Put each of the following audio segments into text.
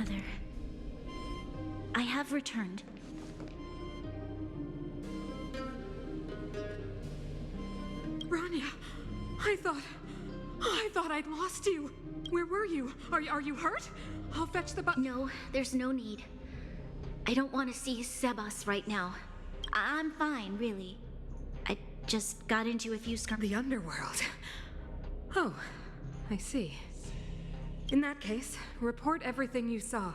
Mother, I have returned. Bronya, I thought I'd lost you. Where were you? Are you hurt? I'll fetch the No, there's no need. I don't want to see Sebas right now. I'm fine, really. I just got into a few The underworld. Oh, I see. In that case, report everything you saw.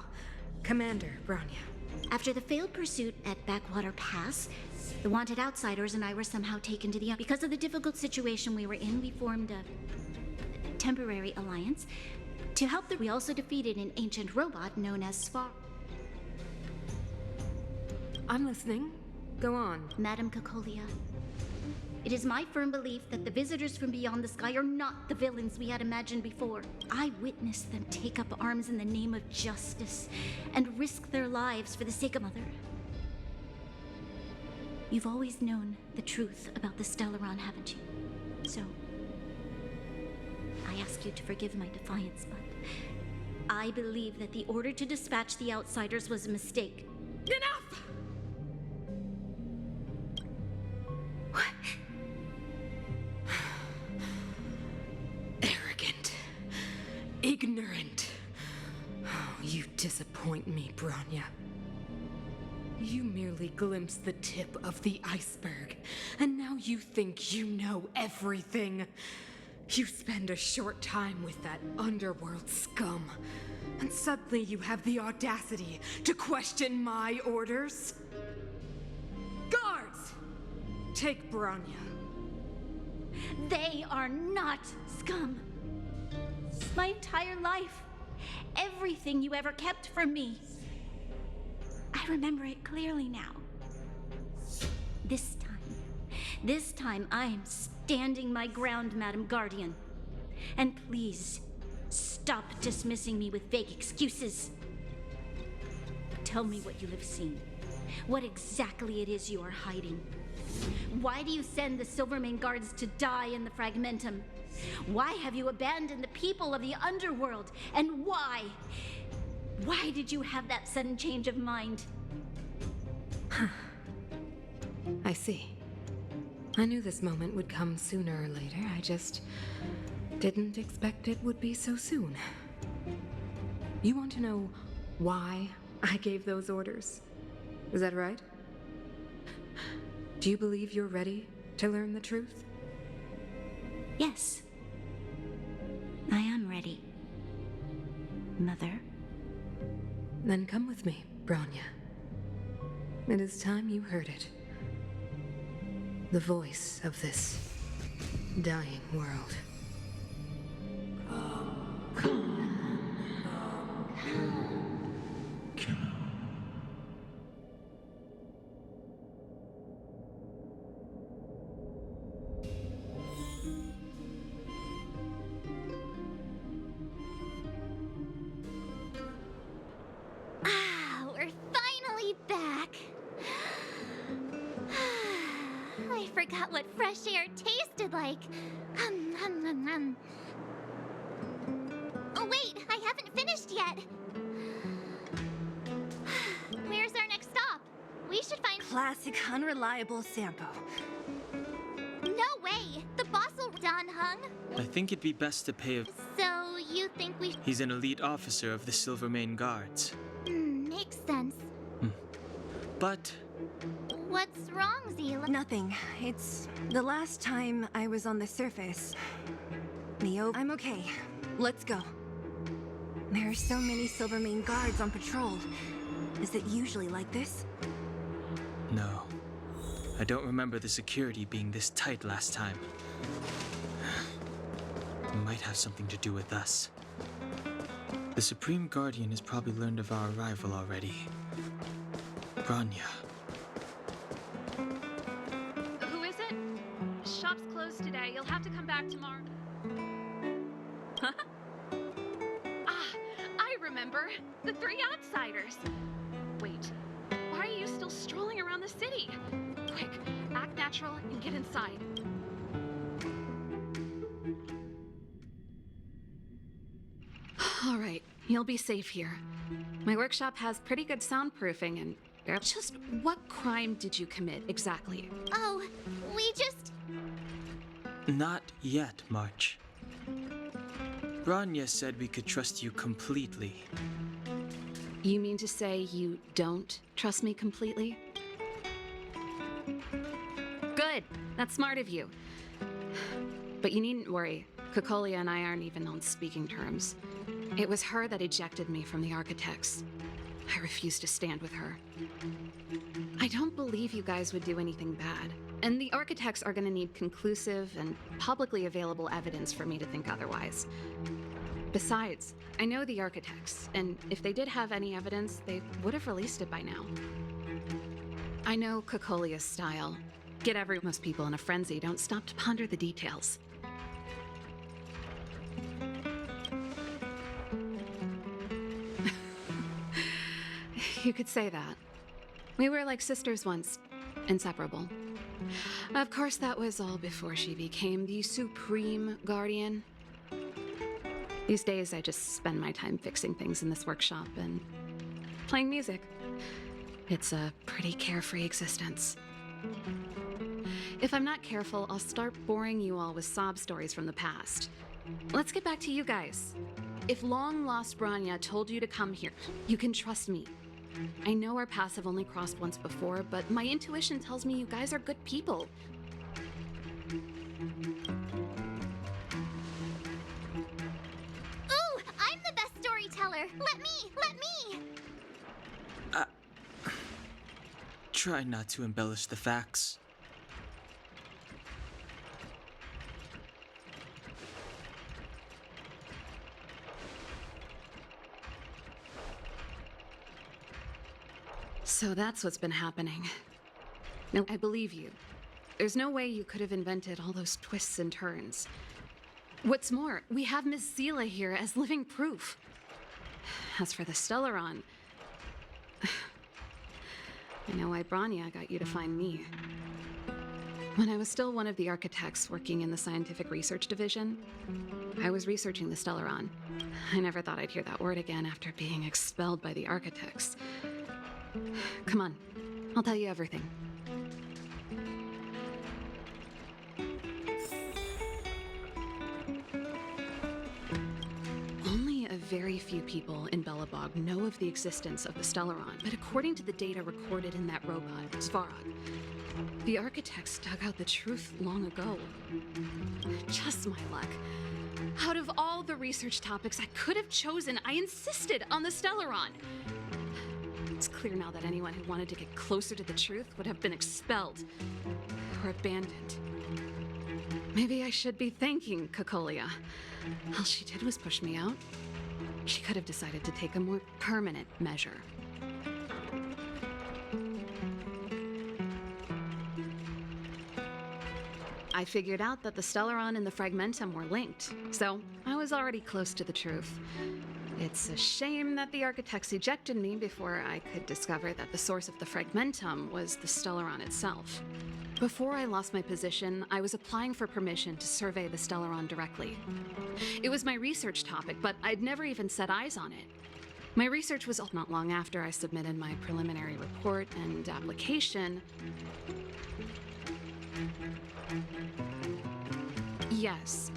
Commander Bronya. After the failed pursuit at Backwater Pass, the wanted outsiders and I were somehow taken to the... Because of the difficult situation we were in, we formed a temporary alliance. To help we also defeated an ancient robot known as Svar. I'm listening. Go on. Madam Cocolia, it is my firm belief that the visitors from beyond the sky are not the villains we had imagined before. I witnessed them take up arms in the name of justice and risk their lives for the sake of Mother. You've always known the truth about the Stellaron, haven't you? So, I ask you to forgive my defiance, but I believe that the order to dispatch the outsiders was a mistake. Enough! Arrogant. Ignorant. Oh, you disappoint me, Bronya. You merely glimpsed the tip of the iceberg, and now you think you know everything. You spend a short time with that underworld scum, and suddenly you have the audacity to question my orders? Guards! Take Bronya. They are not scum. My entire life, everything you ever kept from me. I remember it clearly now. This time I am standing my ground, Madam Guardian. And please, stop dismissing me with vague excuses. Tell me what you have seen. What exactly it is you are hiding. Why do you send the Silvermane guards to die in the Fragmentum? Why have you abandoned the people of the underworld? And why? Why did you have that sudden change of mind? I see. I knew this moment would come sooner or later. I just didn't expect it would be so soon. You want to know why I gave those orders? Is that right? Do you believe you're ready to learn the truth? Yes. I am ready, Mother. Then come with me, Bronya. It is time you heard it. The voice of this dying world. We're finally back. I forgot what fresh air tasted like. Oh wait, I haven't finished yet. Where's our next stop? We should find... Classic unreliable Sampo. No way! The boss will done hung. I think it'd be best to pay a... So you think we... He's an elite officer of the Silvermane Guards. Makes sense. But... What's wrong, Zila? Nothing. It's the last time I was on the surface. I'm okay. Let's go. There are so many Silvermane guards on patrol. Is it usually like this? No. I don't remember the security being this tight last time. It might have something to do with us. The Supreme Guardian has probably learned of our arrival already. Bronya. Who is it? Shop's closed today. You'll have to come back tomorrow. Huh? I remember. The three outsiders. Wait, why are you still strolling around the city? Quick, act natural and get inside. All right, you'll be safe here. My workshop has pretty good soundproofing and... Just what crime did you commit exactly? Oh, we just... Not yet, March. Branya said we could trust you completely. You mean to say you don't trust me completely? Good. That's smart of you. But you needn't worry. Kokolia and I aren't even on speaking terms. It was her that ejected me from the Architects. I refuse to stand with her. I don't believe you guys would do anything bad. And the Architects are gonna need conclusive and publicly available evidence for me to think otherwise. Besides, I know the Architects, and if they did have any evidence, they would have released it by now. I know Kokolia's style. Most people in a frenzy don't stop to ponder the details. You could say that. We were like sisters once, inseparable. Of course, that was all before she became the Supreme Guardian. These days, I just spend my time fixing things in this workshop and playing music. It's a pretty carefree existence. If I'm not careful, I'll start boring you all with sob stories from the past. Let's get back to you guys. If long-lost Branya told you to come here, you can trust me. I know our paths have only crossed once before, but my intuition tells me you guys are good people. Ooh, I'm the best storyteller! Let me! Try not to embellish the facts. So that's what's been happening. No, I believe you. There's no way you could have invented all those twists and turns. What's more, we have Miss Zila here as living proof. As for the Stellaron, I know why Branya got you to find me. When I was still one of the Architects working in the Scientific Research Division, I was researching the Stellaron. I never thought I'd hear that word again after being expelled by the Architects. Come on, I'll tell you everything. Only a very few people in Belobog know of the existence of the Stellaron, but according to the data recorded in that robot, Svarog, the Architects dug out the truth long ago. Just my luck. Out of all the research topics I could have chosen, I insisted on the Stellaron. It's clear now that anyone who wanted to get closer to the truth would have been expelled or abandoned. Maybe I should be thanking Kokolia. All she did was push me out. She could have decided to take a more permanent measure. I figured out that the Stellaron and the Fragmentum were linked, so I was already close to the truth. It's a shame that the Architects ejected me before I could discover that the source of the Fragmentum was the Stellaron itself. Before I lost my position, I was applying for permission to survey the Stellaron directly. It was my research topic, but I'd never even set eyes on it. My research was not long after I submitted my preliminary report and application. Yes.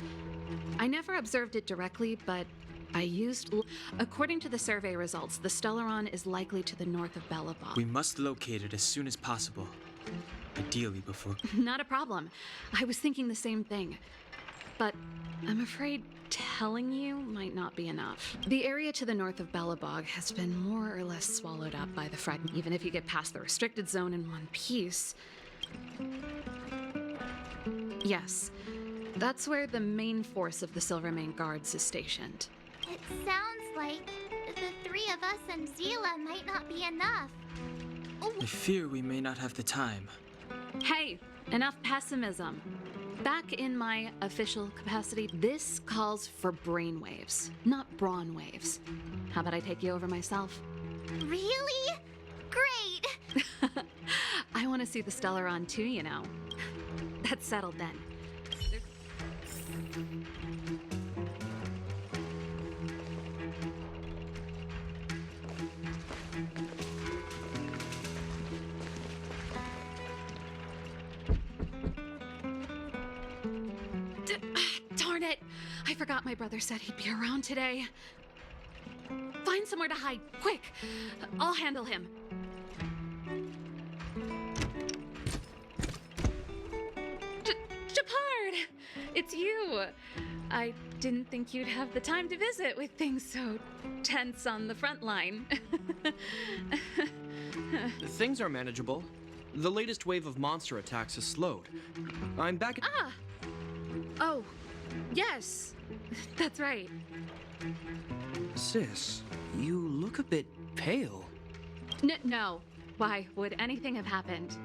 I never observed it directly, but I used... According to the survey results, the Stellaron is likely to the north of Belobog. We must locate it as soon as possible. Ideally before... Not a problem. I was thinking the same thing. But I'm afraid telling you might not be enough. The area to the north of Belobog has been more or less swallowed up by the fragment. Even if you get past the restricted zone in one piece... Yes. That's where the main force of the Silvermane Guards is stationed. It sounds like the three of us and Zila might not be enough. I fear we may not have the time. Hey, enough pessimism. Back in my official capacity, this calls for brainwaves, not brawn waves. How about I take you over myself? Really? Great! I want to see the Stellaron too, you know. That's settled then. forgot my brother said he'd be around today. Find somewhere to hide, quick! I'll handle him. Shepard! It's you! I didn't think you'd have the time to visit with things so tense on the front line. Things are manageable. The latest wave of monster attacks has slowed. I'm back at— Ah! Oh, yes. That's right. Sis, you look a bit pale. No. Why would anything have happened?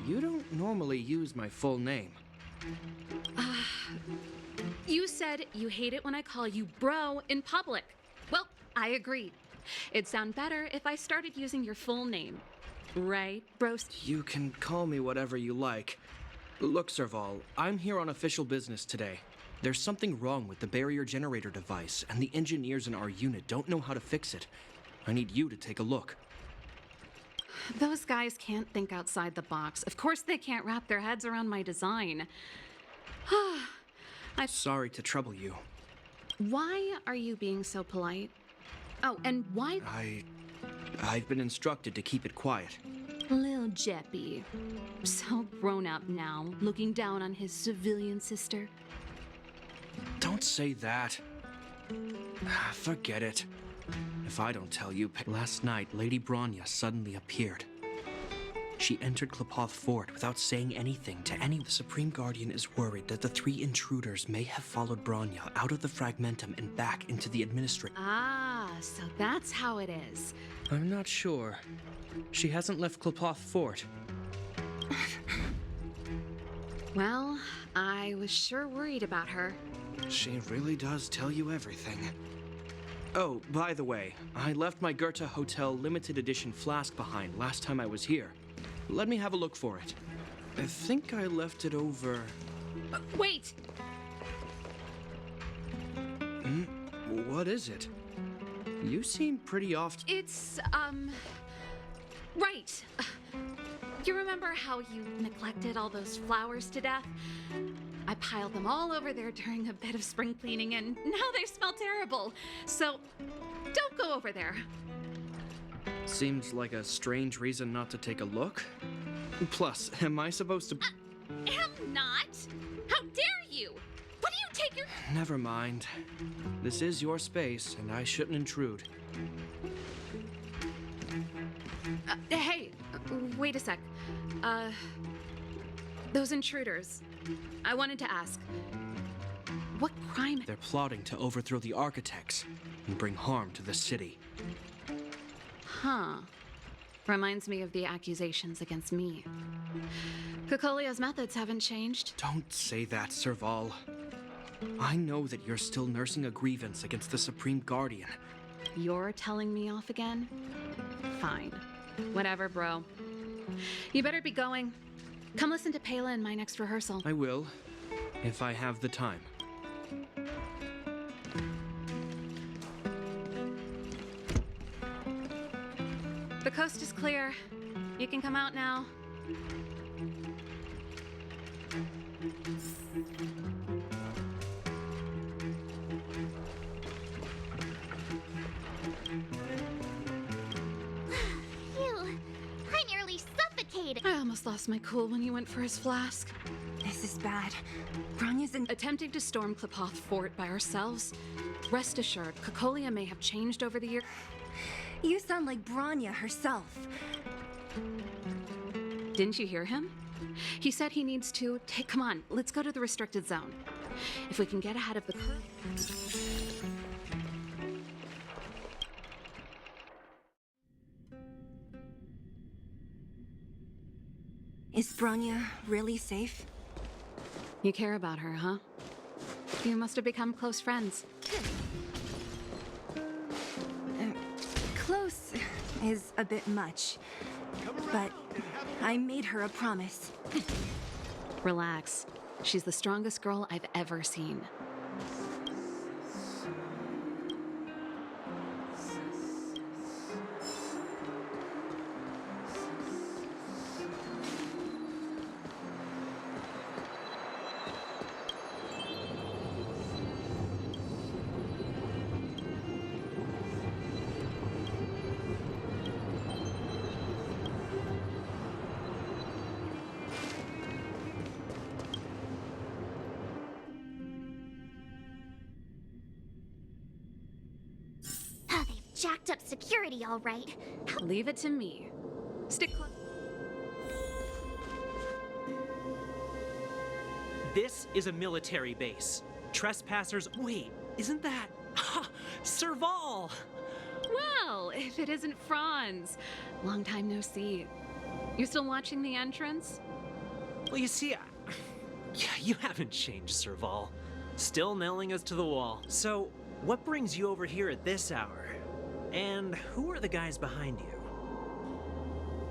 You don't normally use my full name. You said you hate it when I call you bro in public. Well, I agree. It'd sound better if I started using your full name. Right, bro? You can call me whatever you like. Look, Serval, I'm here on official business today. There's something wrong with the barrier generator device, and the engineers in our unit don't know how to fix it. I need you to take a look. Those guys can't think outside the box. Of course they can't wrap their heads around my design. Sorry to trouble you. Why are you being so polite? Oh, and why— I've been instructed to keep it quiet. Lil Jeppy. So grown up now, looking down on his civilian sister. Don't say that. Forget it. If I don't tell you, last night Lady Bronya suddenly appeared. She entered Klepoth Fort without saying anything to any. The Supreme Guardian is worried that the 3 intruders may have followed Bronya out of the Fragmentum and back into the administration. Ah, so that's how it is. I'm not sure. She hasn't left Klepoth Fort. Well, I was sure worried about her. She really does tell you everything. Oh, by the way, I left my Goethe Hotel limited edition flask behind last time I was here. Let me have a look for it. I think I left it over... Wait! What is it? You seem pretty off... It's, right. You remember how you neglected all those flowers to death? I piled them all over there during a bit of spring cleaning, and now they smell terrible. So, don't go over there. Seems like a strange reason not to take a look. Plus, am I supposed to... Am not? How dare you? What do you take your... Never mind. This is your space, and I shouldn't intrude. Hey, wait a sec. Those intruders. I wanted to ask, what crime... They're plotting to overthrow the architects and bring harm to the city. Huh. Reminds me of the accusations against me. Cocolia's methods haven't changed. Don't say that, Serval. I know that you're still nursing a grievance against the Supreme Guardian. You're telling me off again? Fine. Whatever, bro. You better be going. Come listen to Pela in my next rehearsal. I will, if I have the time. The coast is clear. You can come out now. Phew, I nearly suffocated. I almost lost my cool when you went for his flask. This is bad. Bronya's in... Attempting to storm Klepoth Fort by ourselves? Rest assured, Cocolia may have changed over the years. You sound like Bronya herself. Didn't you hear him? He said he needs to take... Come on, let's go to the restricted zone. If we can get ahead of the curve... Is Bronya really safe? You care about her, huh? You must have become close friends. Close is a bit much, but I made her a promise. Relax. She's the strongest girl I've ever seen. jacked up security, all right. Leave it to me. Stick close. This is a military base. Trespassers. Wait, isn't that. Serval! Well, if it isn't Franz. Long time no see. You still watching the entrance? Well, you see, yeah, you haven't changed, Serval. Still nailing us to the wall. So, what brings you over here at this hour? And who are the guys behind you?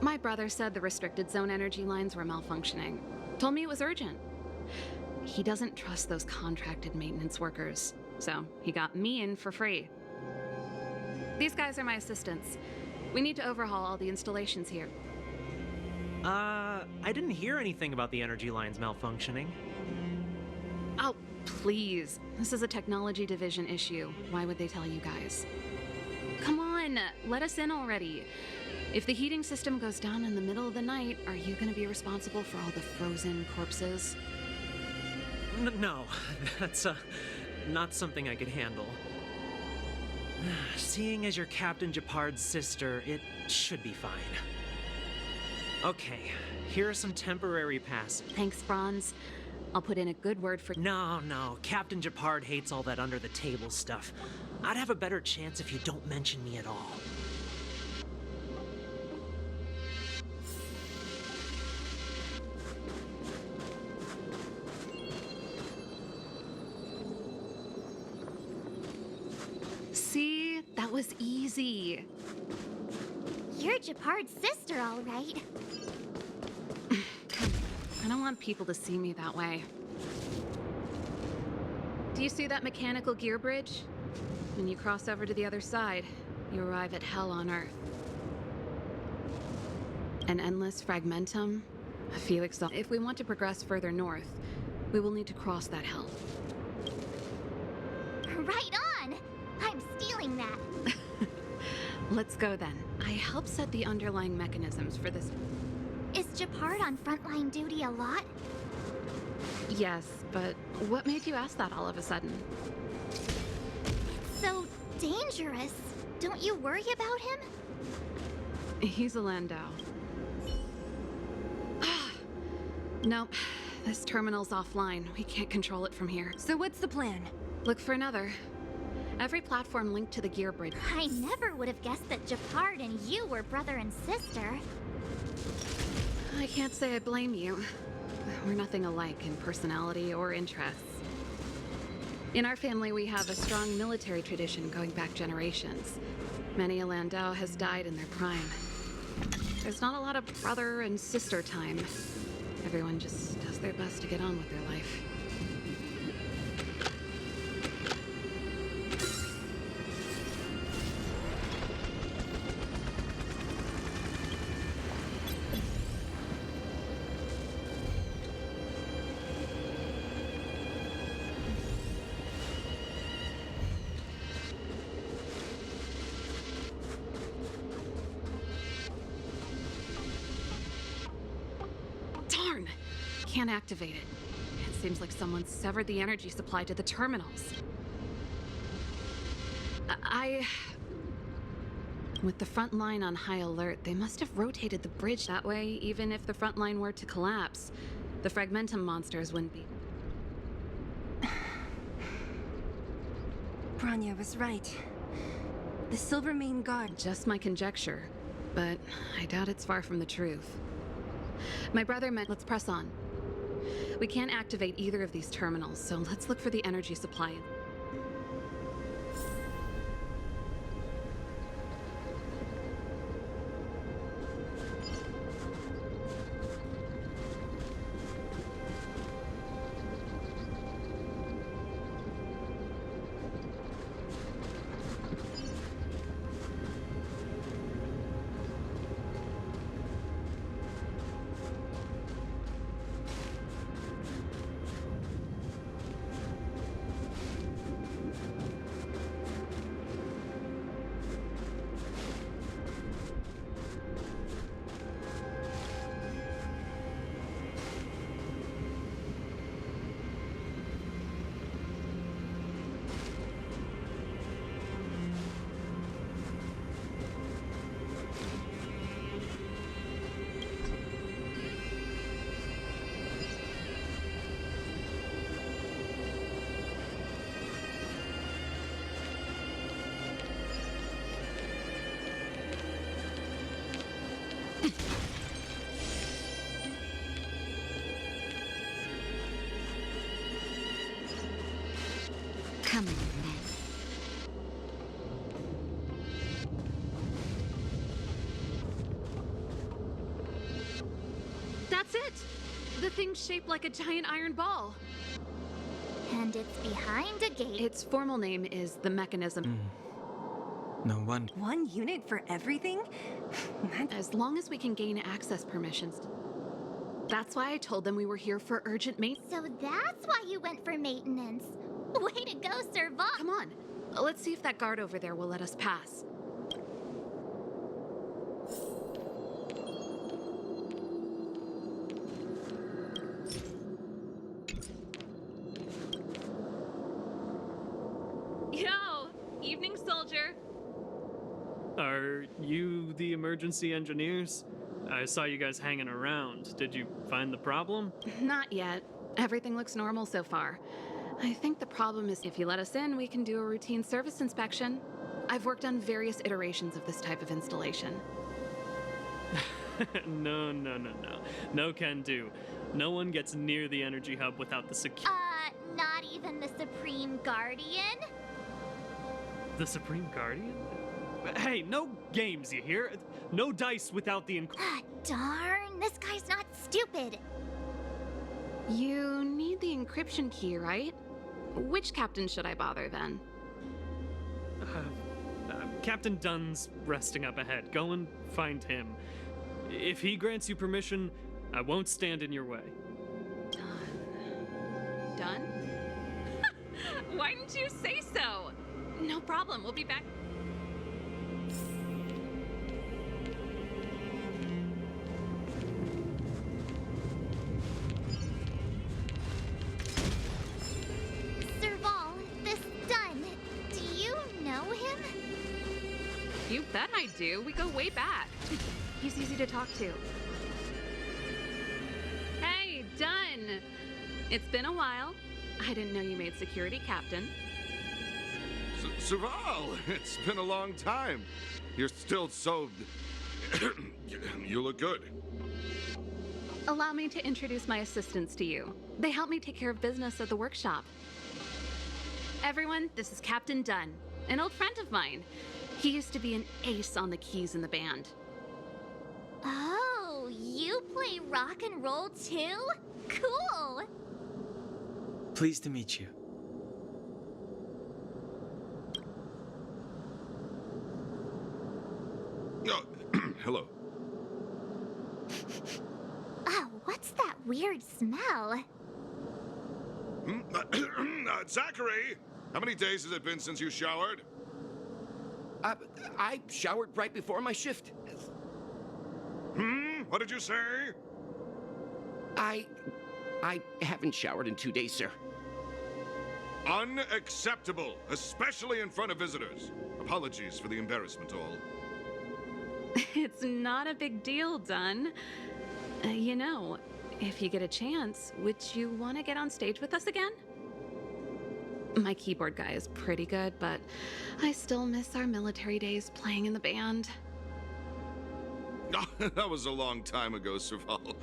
My brother said the restricted zone energy lines were malfunctioning. Told me it was urgent. He doesn't trust those contracted maintenance workers, so he got me in for free. These guys are my assistants. We need to overhaul all the installations here. I didn't hear anything about the energy lines malfunctioning. Oh, please. This is a technology division issue. Why would they tell you guys? Come on, let us in already. If the heating system goes down in the middle of the night, are you going to be responsible for all the frozen corpses? No, that's not something I could handle. Seeing as you're Captain Japard's sister, it should be fine. Okay, here are some temporary passes. Thanks, Franz. I'll put in a good word for... No, Captain Japard hates all that under-the-table stuff. I'd have a better chance if you don't mention me at all. See? That was easy. You're Japard's sister, all right. I don't want people to see me that way. Do you see that mechanical gear bridge? When you cross over to the other side, you arrive at hell on Earth. An endless fragmentum, a few If we want to progress further north, we will need to cross that hell. Right on! I'm stealing that. Let's go then. I helped set the underlying mechanisms for this. Is Japard on frontline duty a lot? Yes, but what made you ask that all of a sudden? So dangerous. Don't you worry about him? He's a Landau. Nope. This terminal's offline. We can't control it from here. So what's the plan? Look for another. Every platform linked to the gear bridge. I never would have guessed that Japard and you were brother and sister. I can't say I blame you. We're nothing alike in personality or interests. In our family, we have a strong military tradition going back generations. Many a Landau has died in their prime. There's not a lot of brother and sister time. Everyone just does their best to get on with their life. Darn! Can't activate it. It seems like someone severed the energy supply to the terminals. With the front line on high alert, they must have rotated the bridge that way. Even if the front line were to collapse, the fragmentum monsters wouldn't be. Bronya was right. The Silvermane Guard. Just my conjecture, but I doubt it's far from the truth. My brother meant let's press on. We can't activate either of these terminals, so let's look for the energy supply. Come on, then. That's it! The thing's shaped like a giant iron ball. And it's behind a gate. Its formal name is the mechanism. No wonder. One unit for everything? As long as we can gain access permissions. That's why I told them we were here for urgent maintenance. So that's why you went for maintenance. Way to go, Serval! Come on, let's see if that guard over there will let us pass. Yo, evening soldier. Are you the emergency engineers? I saw you guys hanging around. Did you find the problem? Not yet. Everything looks normal so far. I think the problem is if you let us in, we can do a routine service inspection. I've worked on various iterations of this type of installation. No. No can do. No one gets near the energy hub without the Not even the Supreme Guardian? The Supreme Guardian? Hey, no games, you hear? No dice without the Darn, this guy's not stupid. You need the encryption key, right? Which captain should I bother then? Captain Dunn's resting up ahead. Go and find him. If he grants you permission, I won't stand in your way. Done? Why didn't you say so? No problem, we'll be back. Serval, this Dunn, do you know him? You bet I do. We go way back. He's easy to talk to. Hey, Dunn! It's been a while. I didn't know you made security captain. Serval, it's been a long time. You're still so... You look good. Allow me to introduce my assistants to you. They help me take care of business at the workshop. Everyone, this is Captain Dunn, an old friend of mine. He used to be an ace on the keys in the band. Oh, you play rock and roll too? Cool! Pleased to meet you. Oh, hello. Oh, what's that weird smell? Zachary, how many days has it been since you showered? I showered right before my shift. What did you say? I haven't showered in 2 days, sir. Unacceptable, especially in front of visitors. Apologies for the embarrassment, all. It's not a big deal, Dunn. You know, if you get a chance, would you want to get on stage with us again? My keyboard guy is pretty good, but I still miss our military days playing in the band. That was a long time ago, Serval.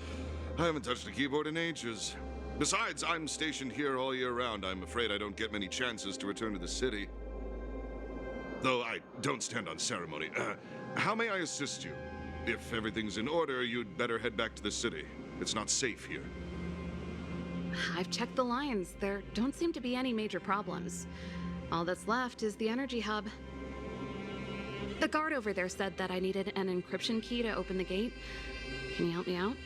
I haven't touched a keyboard in ages. Besides, I'm stationed here all year round. I'm afraid I don't get many chances to return to the city. Though I don't stand on ceremony. How may I assist you? If everything's in order, you'd better head back to the city. It's not safe here. I've checked the lines. There don't seem to be any major problems. All that's left is the energy hub. The guard over there said that I needed an encryption key to open the gate. Can you help me out?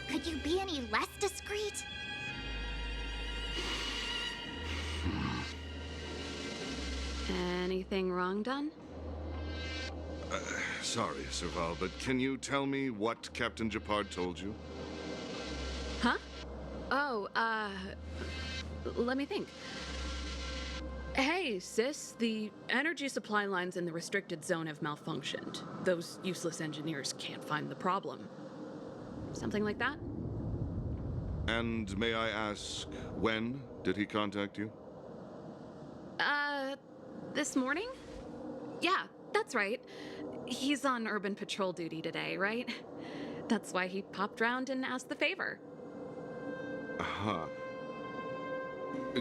Could you be any less discreet? Anything wrong, Dunn? Sorry, Serval, but can you tell me what Captain Japard told you? Huh? Oh, let me think. Hey, sis, the energy supply lines in the restricted zone have malfunctioned. Those useless engineers can't find the problem. Something like that? And may I ask, when did he contact you? This morning? Yeah, that's right. He's on urban patrol duty today, right? That's why he popped round and asked the favor. Aha.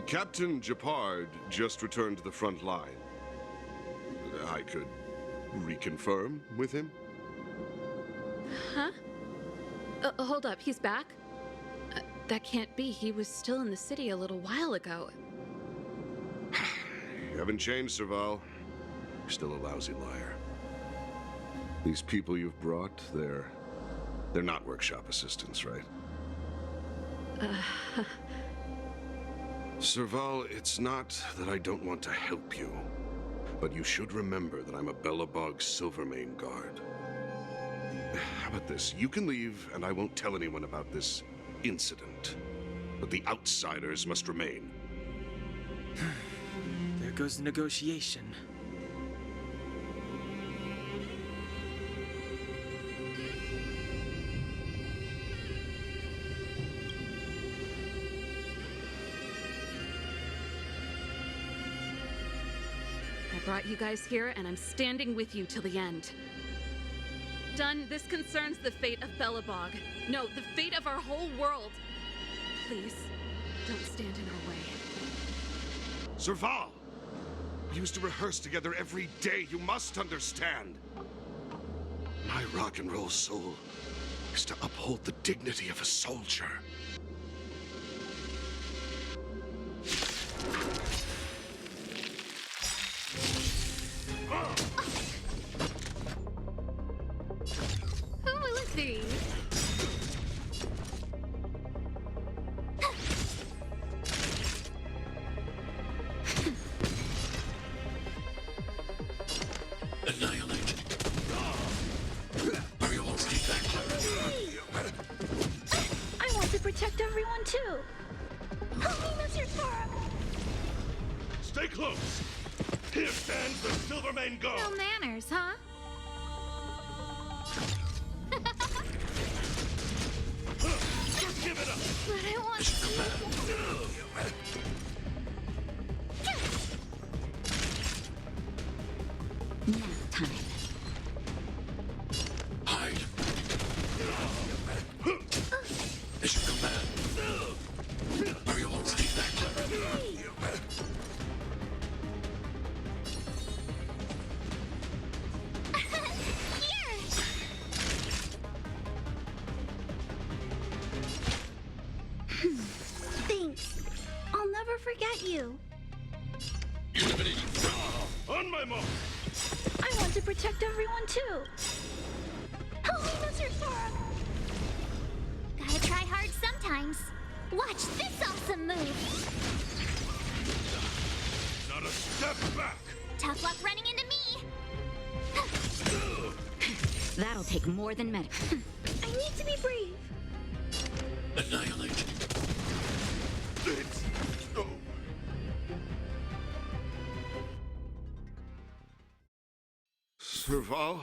Captain Japard just returned to the front line. I could reconfirm with him? Huh? Hold up, he's back? That can't be. He was still in the city a little while ago. You haven't changed, Serval. You're still a lousy liar. These people you've brought, they're not workshop assistants, right? Serval, it's not that I don't want to help you, but you should remember that I'm a Belobog Silvermane guard. How about this? You can leave, and I won't tell anyone about this incident. But the outsiders must remain. There goes the negotiation. I brought you guys here, and I'm standing with you till the end. Done. This concerns the fate of Belobog. No, the fate of our whole world. Please, don't stand in our way. Serval! We used to rehearse together every day, you must understand. My rock and roll soul is to uphold the dignity of a soldier. Who will it be? Annihilate. I want to protect everyone too. Holiness, your Torah. Stay close. Here stands the Silvermane Guard. No manners, huh? Just give it up. But I want Nap time. Hide. Mission command. Are you all ready back? Thanks. I'll never forget you. On my mark. I want to protect everyone too. Holiness, your Torah. Gotta try hard sometimes. Watch this awesome move. Not a step back. Tough luck running into me. That'll take more than medic. I need to be brave. Annihilate. Serval?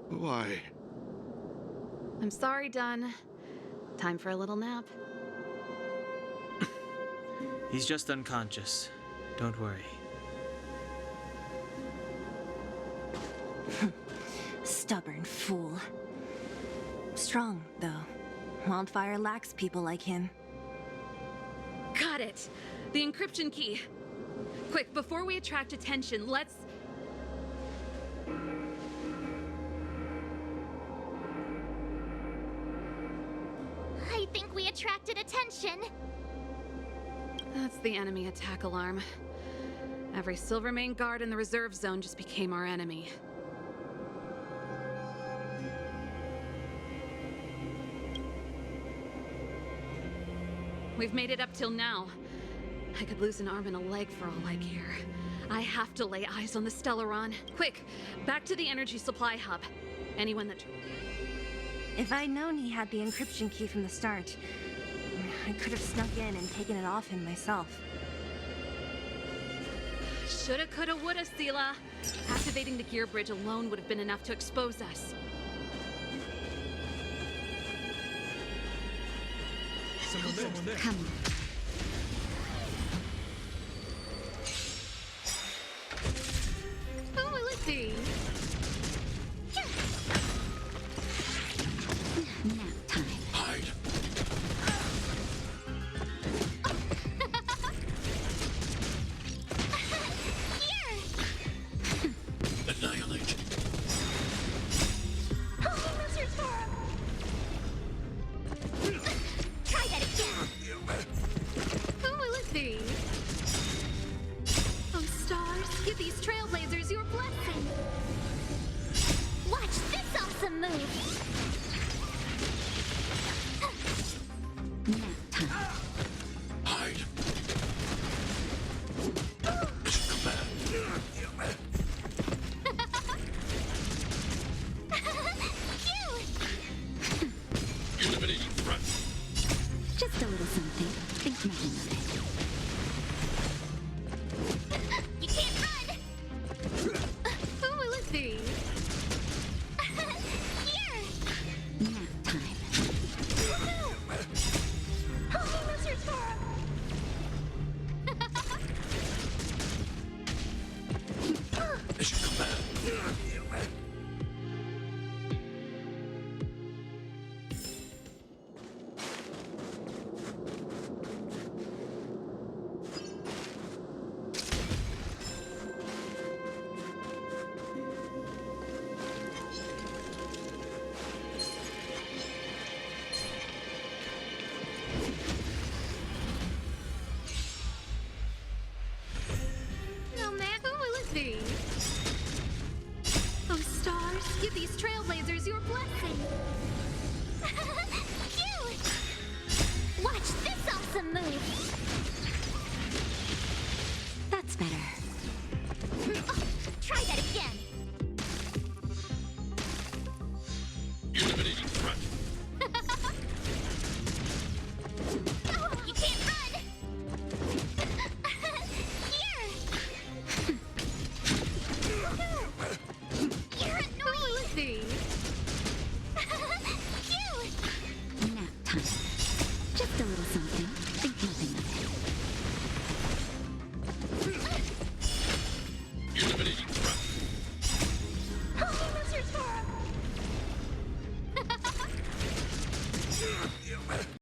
Why? I'm sorry, Dunn. Time for a little nap. He's just unconscious. Don't worry. Stubborn fool. Strong, though. Wildfire lacks people like him. Got it! The encryption key. Quick, before we attract attention, let's... I think we attracted attention. That's the enemy attack alarm. Every Silvermane guard in the reserve zone just became our enemy. We've made it up till now. I could lose an arm and a leg for all I care. I have to lay eyes on the Stellaron. Quick, back to the energy supply hub. Anyone that... If I'd known he had the encryption key from the start, I could have snuck in and taken it off him myself. Shoulda, coulda, woulda, Sela. Activating the gear bridge alone would have been enough to expose us. Come on. Who will it be? Nap time. Hide. Here! Annihilate. Holy lizard form! Try that again! Who will it be? Oh, stars, give these trailblazers your blessing. Watch this awesome move! Nap time. Hide. Mission command. Cute! Eliminating threat. Just a little something. Think nothing of it. You can't run! Who will it be? Here! Nap time. Holy lizard form! Mission command. No man, who will it be? Oh, stars, give these trailblazers your blessing. Cute! Watch this awesome move!